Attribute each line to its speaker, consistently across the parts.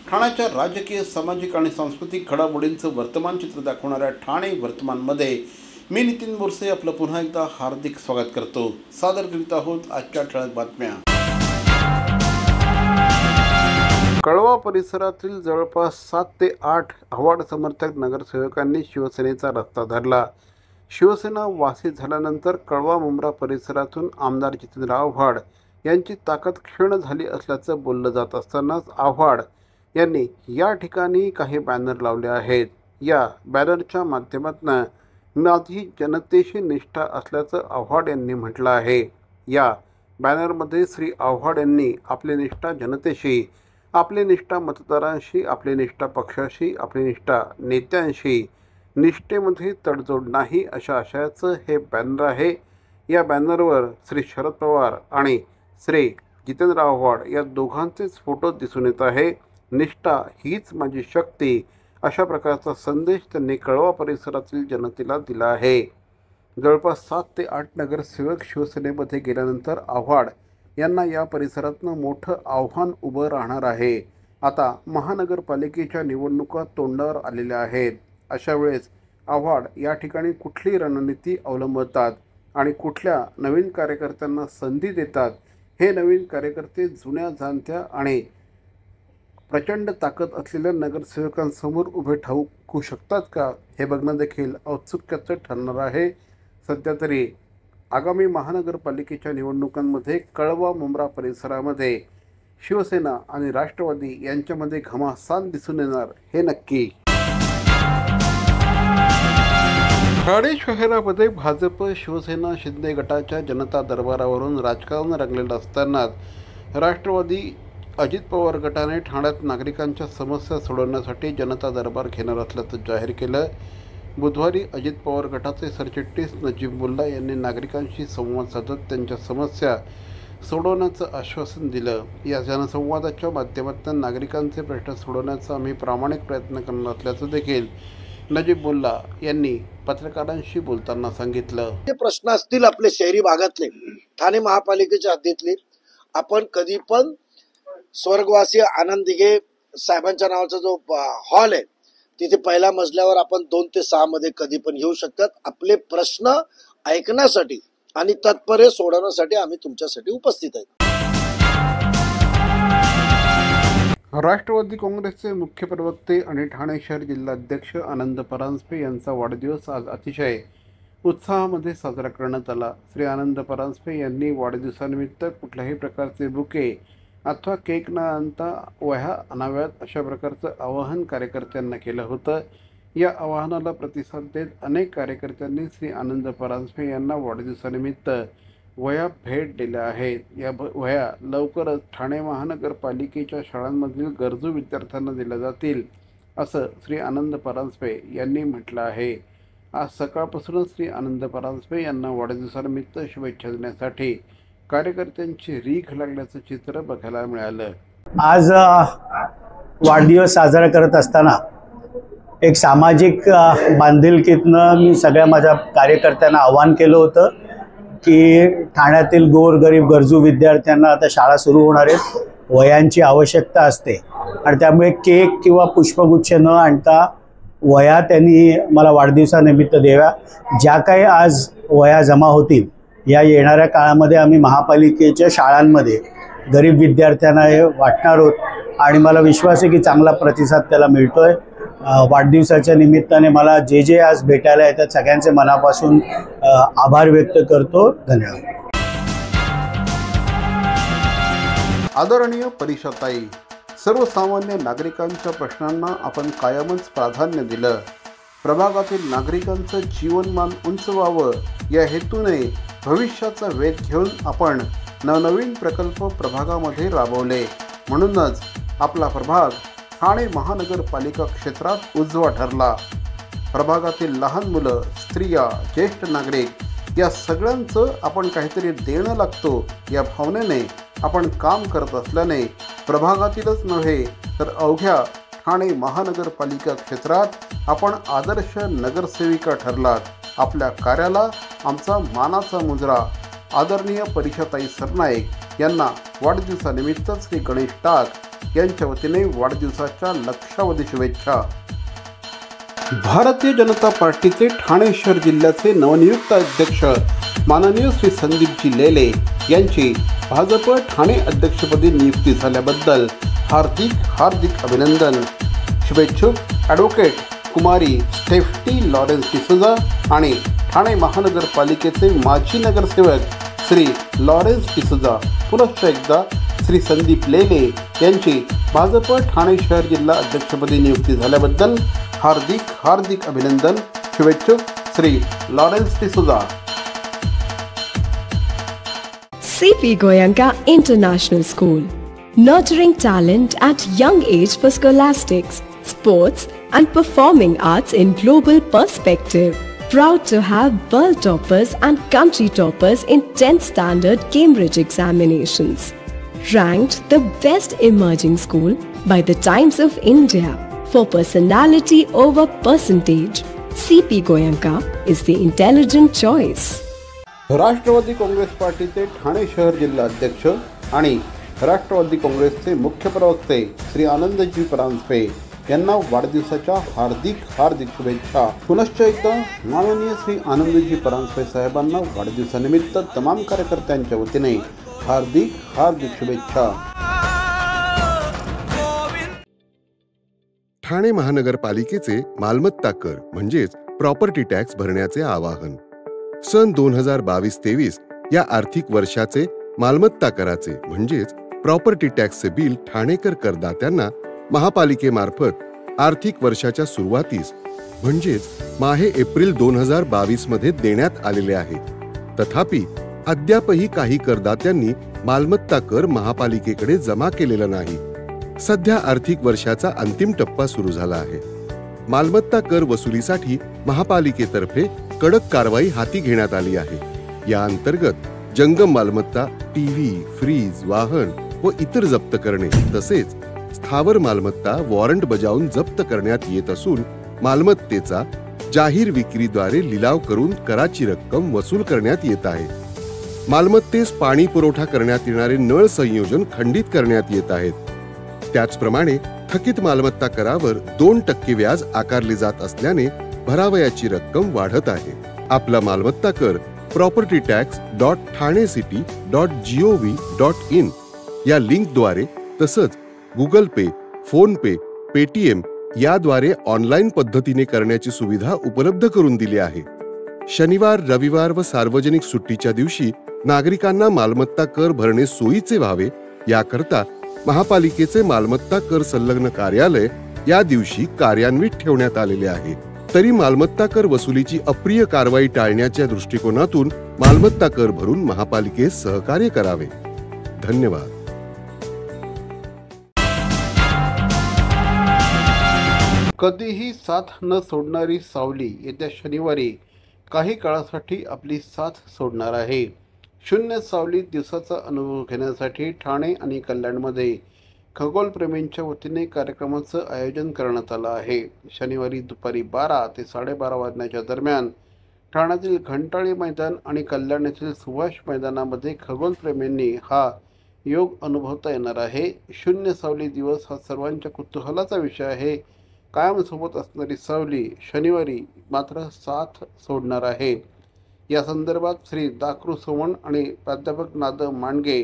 Speaker 1: ठाण्याच्या राजकीय, सामाजिक आणि सांस्कृतिक घडामोडींचं वर्तमान चित्र दाखवणाऱ्या ठाणे वर्तमानमध्ये मी नितीन बोरसे आपलं पुन्हा एकदा हार्दिक स्वागत करतो। सादर करीत आहोत आजच्या ठळक बातम्या। कळवा परिसरातील जवळपास 7 ते 8 आव्हाड समर्थक नगरसेवकांनी शिवसेनेचा रस्ता धरला। शिवसेना वासी झाल्यानंतर कळवा मुंब्रा परिसरातून आमदार जितेंद्र आव्हाड यांची ताकद क्षीण झाली असल्याचं बोललं जात असतानाच आव्हाड यांनी या ठिकाणी काही बॅनर लावले आहेत। या बॅनरच्या माध्यमातून माझी जनतेशी निष्ठा असल्याचं आव्हाड यांनी म्हटलं आहे। या बॅनरमध्ये श्री आव्हाड यांनी आपली निष्ठा जनतेशी, आपली निष्ठा मतदारांशी, आपली निष्ठा पक्षाशी, आपली निष्ठा नेत्यांशी, निष्ठेमध्ये तडजोड नाही अशा आशयाचं हे बॅनर आहे। या बॅनरवर श्री शरद पवार आणि श्री जितेंद्र आव्हाड या दोघांचेच फोटो दिसून येत आहे। निष्ठा हीच माझी शक्ती अशा प्रकारचा संदेश त्यांनी कळवा परिसरातील जनतेला दिला आहे। जवळपास 7 ते 8 नगरसेवक शिवसेनेमध्ये गेल्यानंतर आव्हाड यांना या परिसरातनं मोठं आव्हान उभं राहणार आहे। आता महानगरपालिकेच्या निवडणुका तोंडावर आलेल्या आहेत। अशा वेळेस आव्हाड या ठिकाणी कुठली रणनीती अवलंबतात आणि कुठल्या नवीन कार्यकर्त्यांना संधी देतात, हे नवीन कार्यकर्ते जुन्या जाणत्या आणि प्रचंड ताकद असलेल्या नगरसेवकांसमोर उभे ठाकू शकतात का, हे बघणं देखील औत्सुक्याचं ठरणार आहे। सध्या तरी आगामी महानगरपालिकेच्या निवडणुकांमध्ये कळवा मुंब्रा परिसरामध्ये शिवसेना आणि राष्ट्रवादी यांच्यामध्ये घमासान दिसून येणार हे नक्की। ठाणे शहरामध्ये भाजप, शिवसेना, शिंदे गटाच्या जनता दरबारावरून राजकारण रंगलेलं असतानाच राष्ट्रवादी, अजित पवार गटाने ठाण्यात नागरिकांच्या समस्या सोडवण्यासाठी जनता दरबार घेणार असल्याचं जाहीर केलं। बुधवारी अजित पवार गटाचे सरचिटणीस नजीब मुल्ला यांनी नागरिकांशी संवाद साधत त्यांच्या समस्या सोडवण्याचं आश्वासन दिलं। या जनसंवादाच्या माध्यमातून नागरिकांचे प्रश्न सोडवण्याचा आम्ही प्रामाणिक प्रयत्न करणार असल्याचं देखील नजीब मुल्ला यांनी पत्रकारांशी बोलताना सांगितलं।
Speaker 2: जे प्रश्न असतील आपले शहरी भागातले, ठाणे महापालिकेच्या हद्दीतले, आपण कधी पण स्वर्गवासी आनंद दिघे साहेबांच्या नावाचा जो हॉल आहे तिथे पहिल्या मजल्यावर आपण 2 ते 6 मध्ये कधी पण येऊ शकतात। आपले प्रश्न ऐकण्यासाठी आणि तत्परे सोडवण्यासाठी आम्ही तुमच्यासाठी उपस्थित आहेत।
Speaker 1: राष्ट्रवादी काँग्रेसचे मुख्य प्रवक्ते आणि ठाणे शहर जिल्हाध्यक्ष आनंद परांजपे यांचा वाढदिवस आज अतिशय उत्साहामध्ये साजरा करण्यात आला। श्री आनंद परांजपे यांनी वाढदिवसानिमित्त कुठल्याही प्रकारचे बुके अथवा केक न आणता वह्या आणाव्यात अशा प्रकारचं आवाहन कार्यकर्त्यांना केलं होतं। या आवाहनाला प्रतिसाद देत अनेक कार्यकर्त्यांनी श्री आनंद परांजपे यांना वाढदिवसानिमित्त वह्या भेट दिल्या आहेत। या वह्या लवकरच ठाणे महानगरपालिकेच्या शाळांमधील गरजू विद्यार्थ्यांना दिल्या जातील असं श्री आनंद परांजपे यांनी म्हटलं आहे। आज सकाळपासूनच श्री आनंद परांजपे यांना वाढदिवसानिमित्त शुभेच्छा देण्यासाठी कार्यकर्त्यांची रीघ लागल्याचं चित्र बघायला मिळालं।
Speaker 3: आज वाढदिवस साजरा करत असताना एक सामाजिक बांधिलकीतनं मी सगळ्या माझ्या कार्यकर्त्यांना आवाहन केलं होतं की ठाण्यातील गोरगरीब गरजू विद्यार्थ्यांना आता शाळा सुरू होणार आहेत, वह्यांची आवश्यकता असते आणि त्यामुळे केक किंवा पुष्पगुच्छ न आणता वह्या त्यांनी मला वाढदिवसानिमित्त द्याव्या। ज्या काही आज वह्या जमा होतील या येणाऱ्या काळामध्ये आम्ही महापालिकेच्या शाळांमध्ये गरीब विद्यार्थ्यांना हे वाटणार आहोत आणि मला विश्वास आहे की चांगला प्रतिसाद त्याला मिळतोय। वाढदिवसाच्या निमित्ताने मला जे आज भेटायला येतात सगळ्यांचे मनापासून आभार व्यक्त करतो। धन्यवाद।
Speaker 1: आदरणीय परिषदताई, सर्वसामान्य नागरिकांच्या प्रश्नांना आपण कायमच प्राधान्य दिलं। प्रभागातील नागरिकांचं जीवनमान उंच व्हावं या हेतूने भविष्याचा वेध घेऊन आपण नवनवीन प्रकल्प प्रभागामध्ये राबवले। म्हणूनच आपला प्रभाग ठाणे महानगरपालिका क्षेत्रात उजवा ठरला। प्रभागातील लहान मुलं, स्त्रिया, ज्येष्ठ नागरिक या सगळ्यांचं आपण काहीतरी देणं लागतो या भावनेने आपण काम करत असल्याने प्रभागातीलच नव्हे तर अवघ्या ठाणे महानगरपालिका क्षेत्रात आपण आदर्श नगरसेविका ठरलात। आपल्या कार्याला आमचा मानाचा मुजरा। आदरणीय परिषदताई सरनाईक यांना वाढदिवसानिमित्त श्री गणेश टाक यांच्या वतीने वाढदिवसाच्या लक्षावधी शुभेच्छा. भारतीय जनता पार्टीचे ठाणे शहर जिल्ह्याचे नवनियुक्त अध्यक्ष माननीय श्री संदीपजी लेले यांची भाजप ठाणे अध्यक्षपदी नियुक्ती झाल्याबद्दल हार्दिक अभिनंदन. शुभेच्छुक ॲडव्होकेट कुमारी स्टेफनी लॉरेन्स डिसूजा आणि ठाणे महानगरपालिकेचे माजी नगरसेवक श्री लॉरेन्स डिसूजा. पुनश्च एकदा श्री संदीप लेले यांची भाजप ठाणे शहर जिल्हा अध्यक्षपदी नियुक्ती झाल्याबद्दल हार्दिक अभिनंदन. शुभेच्छुक Shri Lawrence D'Souza.
Speaker 4: C.P. Goenka International School, nurturing talent at young age for scholastics, sports and performing arts in global perspective. Proud to have world toppers and country toppers in 10th standard Cambridge examinations. Ranked the best emerging school by the Times of India for personality over percentage. C.P. Goenka is the intelligent choice.
Speaker 1: Rashtrawadi Congress पार्टीचे ठाणे शहर जिल्हा अध्यक्ष आणि राष्ट्रवादी काँग्रेसचे मुख्य प्रवक्ते श्री आनंदजी परांजपे यांना वाढदिवसाच्या हार्दिक शुभेच्छा. पुनश्च एकदा माननीय श्री आनंदजी परांजपे साहेबांना वाढदिवसानिमित्त तमाम कार्यकर्त्यांच्या वतीने हार्दिक शुभेच्छा.
Speaker 5: ठाणे महानगरपालिकेचे मालमत्ता कर म्हणजेच प्रॉपर्टी टॅक्स भरण्याचे आवाहन. सन 2022-23 या आर्थिक वर्षाचे मालमत्ता कराचे म्हणजेच प्रॉपर्टी टॅक्सचे बिल ठाणेकर करदात्यांना महापालिकेमार्फत आर्थिक वर्षाच्या सुरुवातीस म्हणजेच माहे एप्रिल 2022 मध्ये देण्यात आलेले आहे. तथापि अद्यापही काही करदात्यांनी मालमत्ता कर महापालिकेकडे जमा केलेला नाही. सध्या आर्थिक वर्षाचा अंतिम टप्पा सुरू झाला आहे. मालमत्ता कर वसुलीसाठी महापालिकेतर्फे कडक कारवाई हाती घेण्यात आली आहे. या अंतर्गत जंगम मालमत्ता, टीव्ही, फ्रीज, वाहन व इतर जप्त करणे तसेच स्थावर मालमत्ता वॉरंट बजावून जप्त करण्यात येत असून मालमत्तेचा जाहीर विक्रीद्वारे लिलाव करून कराची रक्कम वसूल करण्यात येत आहे. मालमत्तेस पाणी पुरवठा करण्यात येणारे नळ संयोजन खंडित करण्यात येत आहेत. त्याचप्रमाणे थकीत मालमत्ता करावर 2% व्याज आकारले जात असल्याने भरावयाची रक्कम वाढत आहे. आपला मालमत्ता कर propertytax.thanecity.gov.in या लिंकद्वारे तसंच गुगल पे, फोन पे, पेटीएम याद्वारे ऑनलाईन पद्धतीने करण्याची सुविधा उपलब्ध करून दिली आहे. शनिवार, रविवार व सार्वजनिक सुट्टीच्या दिवशी नागरिकांना मालमत्ता कर भरणे सोयीचे व्हावे याकरता महापालिकेचे मालमत्ता कर संलग्न कार्यालय या दिवशी कार्यान्वित ठेवण्यात आलेले आहे. तरी मालमत्ता कर वसुलीची अप्रिय कारवाई टाळण्याच्या दृष्टिकोनातून मालमत्ता कर भरून महापालिकेस सहकार्य करावे. धन्यवाद.
Speaker 1: कधीही साथ न सोडणारी सावली येत्या शनिवारी काही काळासाठी आपली साथ सोडणार आहे. शून्य सावली दिवसाचा अनुभव घेण्यासाठी ठाणे आणि कल्याणमध्ये खगोलप्रेमींच्या वतीने कार्यक्रमाचं आयोजन करण्यात आलं आहे. शनिवारी दुपारी 12 ते 12:30 वाजण्याच्या दरम्यान ठाण्यातील घंटाळी मैदान आणि कल्याण येथील सुभाष मैदानामध्ये खगोलप्रेमींनी हा योग अनुभवता येणार आहे. शून्य सावली दिवस हा सर्वांच्या कुतूहलाचा विषय आहे. कायमसोबत असणारी सावली शनिवारी मात्र साथ सोडणार आहे. या संदर्भात श्री दाकृ सोमण आणि प्राध्यापक नादम मांडगे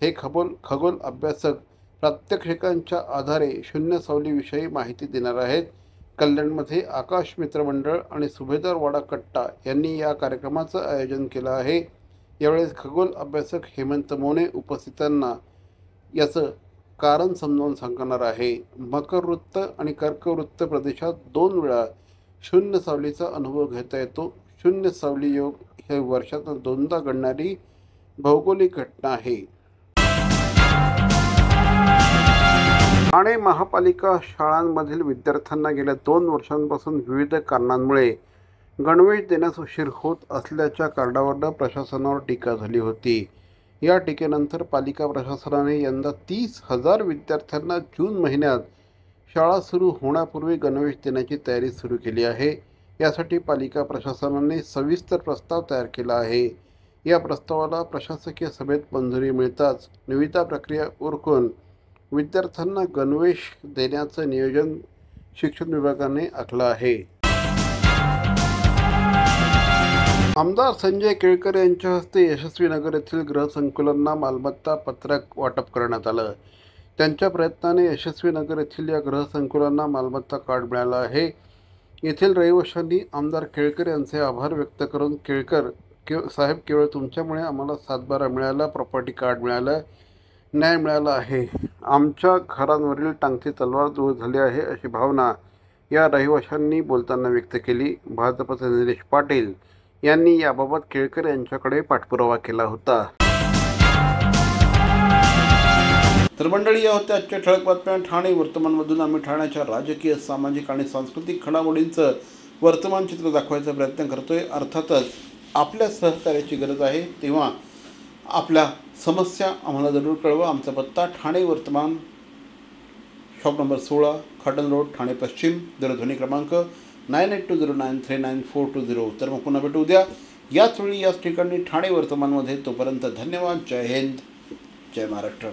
Speaker 1: हे खगोल अभ्यासक प्रात्यक्षिकांच्या आधारे शून्य सावलीविषयी माहिती देणार आहेत. कल्याणमध्ये आकाश मित्र मंडळ आणि सुभेदार वाडा कट्टा यांनी या कार्यक्रमाचं आयोजन केलं आहे. यावेळेस खगोल अभ्यासक हेमंत मोने उपस्थितांना याचं कारण समजावून सांगणार आहे. मकर वृत्त आणि कर्कवृत्त प्रदेशात 2 वेळा शून्य सावलीचा अनुभव घेता येतो. शून्य सावली योग हे वर्षातून 2दा घडणारी भौगोलिक घटना आहे. ठाणे महापालिका शाळांमधील विद्यार्थ्यांना गेल्या 2 वर्षांपासून विविध कारणांमुळे गणवेश देण्यास उशीर होत असल्याच्या कारणावरून प्रशासनावर टीका झाली होती. या टीकेनंतर पालिका प्रशासनाने यंदा 30,000 विद्यार्थ्यांना जून महिन्यात शाळा सुरू होण्यापूर्वी गणवेश देण्याची तयारी सुरू केली आहे. यासाठी पालिका प्रशासनाने सविस्तर प्रस्ताव तयार केला आहे. या प्रस्तावाला प्रशासकीय सभेत मंजुरी मिळताच निविदा प्रक्रिया उरकून विद्यार्थ्यांना गणवेश देण्याचं नियोजन शिक्षण विभागाने आखलं आहे. आमदार संजय केळकर यांच्या हस्ते यशस्वी नगर येथील गृहसंकुलांना मालमत्ता पत्रक वाटप करण्यात आलं. त्यांच्या प्रयत्नाने यशस्वी नगर येथील या गृहसंकुलांना मालमत्ता कार्ड मिळालं आहे. येथील रहिवाशांनी आमदार केळकर यांचे आभार व्यक्त करून केळकर साहेब, केवळ तुमच्यामुळे आम्हाला 7/12 मिळाला, प्रॉपर्टी कार्ड मिळालं, न्याय मिळाला आहे. आमच्या घरांवरील टांगती तलवार दूर झाली आहे, अशी भावना या रहिवाशांनी बोलताना व्यक्त केली. भाजपचे निलेश पाटील यांनी याबाबत केळकर यांच्याकडे पाठपुरावा केला होता. तर मंडळी, या होत्या आजच्या ठळक बातम्या. ठाणे वर्तमानमधून आम्ही ठाण्याच्या राजकीय, सामाजिक आणि सांस्कृतिक घडामोडींचं वर्तमान चित्र दाखवायचा प्रयत्न करतोय. अर्थातच आपल्या सहकार्याची गरज आहे, तेव्हा आपल्या समस्या आम्हाला जरूर कळवा. आमचा पत्ता ठाणे वर्तमान, शॉप नंबर 16, खाटन रोड, ठाणे पश्चिम. दूरध्वनी क्रमांक 9820939420. तर मग पुन्हा भेटू उद्या याच वेळी याच ठिकाणी ठाणे वर्तमानमध्ये. तोपर्यंत धन्यवाद. जय हिंद, जय महाराष्ट्र.